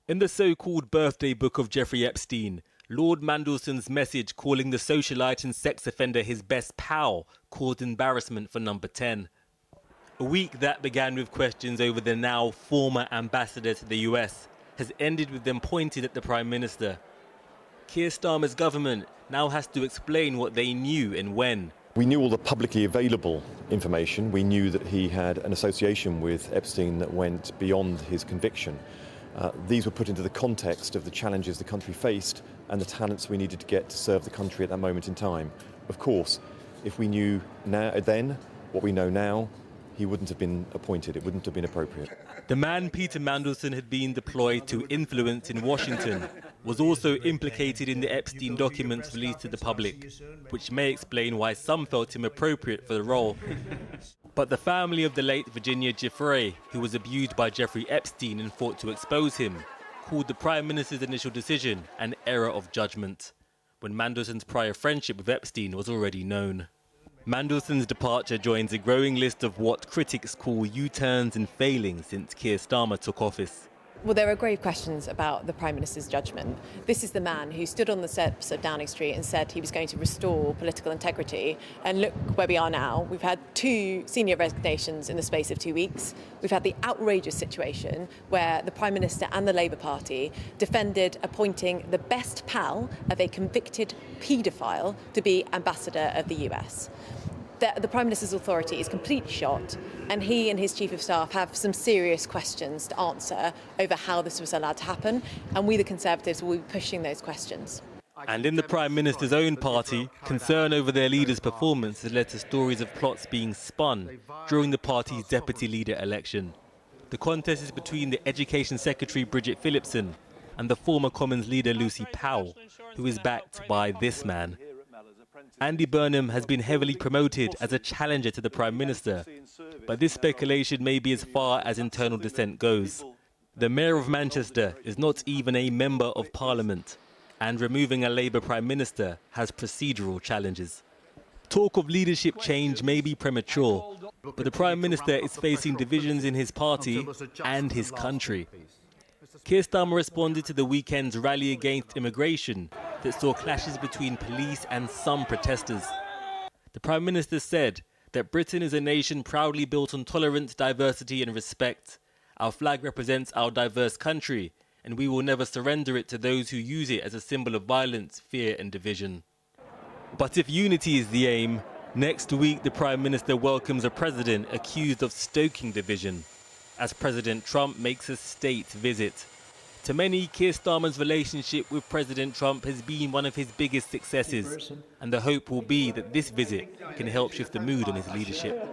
In the so-called birthday book of Jeffrey Epstein, Lord Mandelson's message calling the socialite and sex offender his best pal caused embarrassment for number 10. A week that began with questions over the now former ambassador to the US has ended with them pointed at the Prime Minister. Keir Starmer's government now has to explain what they knew and when. We knew all the publicly available information. We knew that he had an association with Epstein that went beyond his conviction. These were put into the context of the challenges the country faced and the talents we needed to get to serve the country at that moment in time. Of course, if we knew then what we know now, he wouldn't have been appointed. It wouldn't have been appropriate. The man Peter Mandelson had been deployed to influence in Washington was also implicated in the Epstein documents released to the public, which may explain why some felt him appropriate for the role. But the family of the late Virginia Giuffre, who was abused by Jeffrey Epstein and fought to expose him, called the Prime Minister's initial decision an error of judgment, when Mandelson's prior friendship with Epstein was already known. Mandelson's departure joins a growing list of what critics call U-turns and failings since Keir Starmer took office. Well, there are grave questions about the Prime Minister's judgment. This is the man who stood on the steps of Downing Street and said he was going to restore political integrity. And look where we are now. We've had 2 senior resignations in the space of 2 weeks. We've had the outrageous situation where the Prime Minister and the Labour Party defended appointing the best pal of a convicted paedophile to be ambassador of the US. The Prime Minister's authority is completely shot, and he and his Chief of Staff have some serious questions to answer over how this was allowed to happen, and we the Conservatives will be pushing those questions. And in the Prime Minister's own party, concern over their leader's performance has led to stories of plots being spun during the party's deputy leader election. The contest is between the Education Secretary Bridget Phillipson and the former Commons leader Lucy Powell, who is backed by this man. Andy Burnham has been heavily promoted as a challenger to the Prime Minister, but this speculation may be as far as internal dissent goes. The Mayor of Manchester is not even a Member of Parliament, and removing a Labour Prime Minister has procedural challenges. Talk of leadership change may be premature, but the Prime Minister is facing divisions in his party and his country. Keir Starmer responded to the weekend's rally against immigration that saw clashes between police and some protesters. The Prime Minister said that Britain is a nation proudly built on tolerance, diversity and respect. Our flag represents our diverse country, and we will never surrender it to those who use it as a symbol of violence, fear and division. But if unity is the aim, next week the Prime Minister welcomes a president accused of stoking division, as President Trump makes a state visit. To many, Keir Starmer's relationship with President Trump has been one of his biggest successes, and the hope will be that this visit can help shift the mood on his leadership.